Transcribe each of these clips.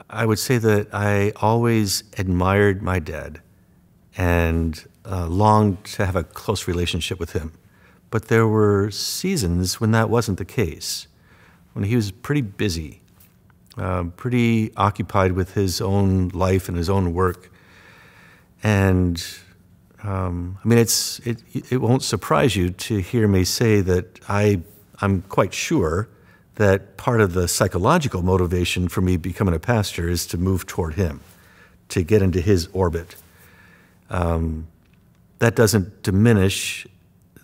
I would say that I always admired my dad and longed to have a close relationship with him. But there were seasons when that wasn't the case, when he was pretty busy, pretty occupied with his own life and his own work. And I mean, it won't surprise you to hear me say that I'm quite sure that part of the psychological motivation for me becoming a pastor is to move toward him, to get into his orbit. That doesn't diminish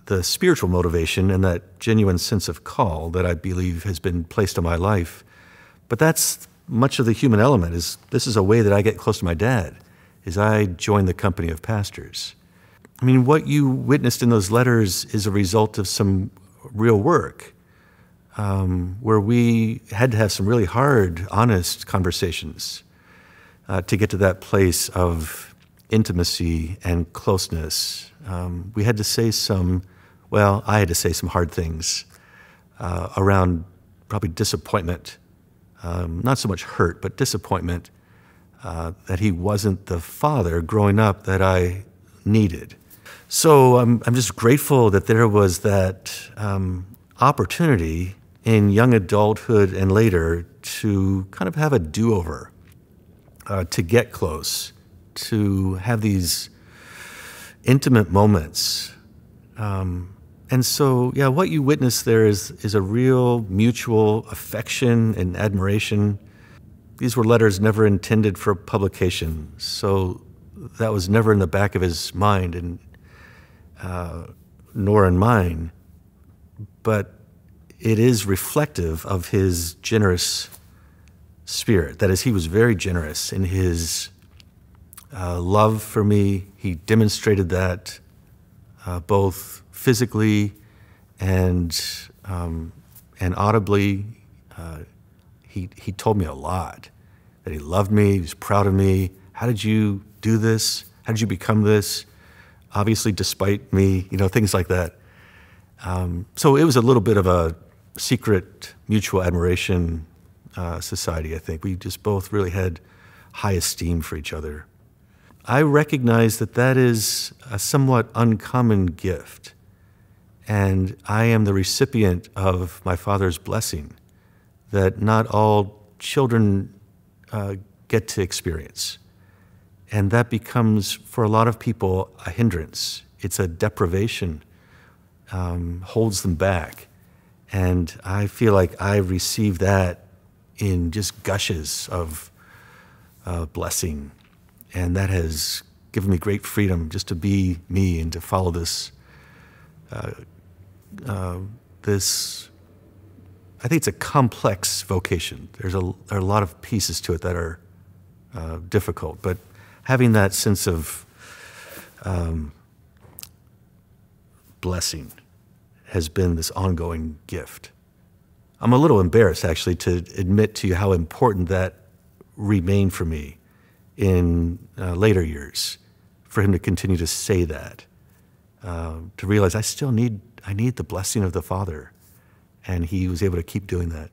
the spiritual motivation and that genuine sense of call that I believe has been placed on my life. But that's much of the human element. This is a way that I get close to my dad, is I join the company of pastors. I mean, what you witnessed in those letters is a result of some real work, where we had to have some really hard, honest conversations to get to that place of intimacy and closeness. We had to say I had to say some hard things around probably disappointment, not so much hurt, but disappointment that he wasn't the father growing up that I needed. So I'm just grateful that there was that opportunity in young adulthood and later to kind of have a do-over, to get close, to have these intimate moments. And so, yeah, what you witness there is a real mutual affection and admiration. These were letters never intended for publication, so that was never in the back of his mind, and nor in mine. But it is reflective of his generous spirit. That is, he was very generous in his love for me. He demonstrated that both physically and audibly. He told me a lot, that he loved me, he was proud of me. How did you do this? How did you become this? Obviously, despite me, things like that. So it was a little bit of a secret mutual admiration society, I think. We just both really had high esteem for each other. I recognize that is a somewhat uncommon gift, and I am the recipient of my Father's blessing that not all children get to experience. And that becomes, for a lot of people, a hindrance. It's a deprivation, holds them back. And I feel like I received that in just gushes of blessing. And that has given me great freedom just to be me and to follow this, I think it's a complex vocation. There are a lot of pieces to it that are difficult, but having that sense of blessing has been this ongoing gift. I'm a little embarrassed, actually, to admit to you how important that remained for me in later years, for him to continue to say that, to realize I need the blessing of the Father, and he was able to keep doing that.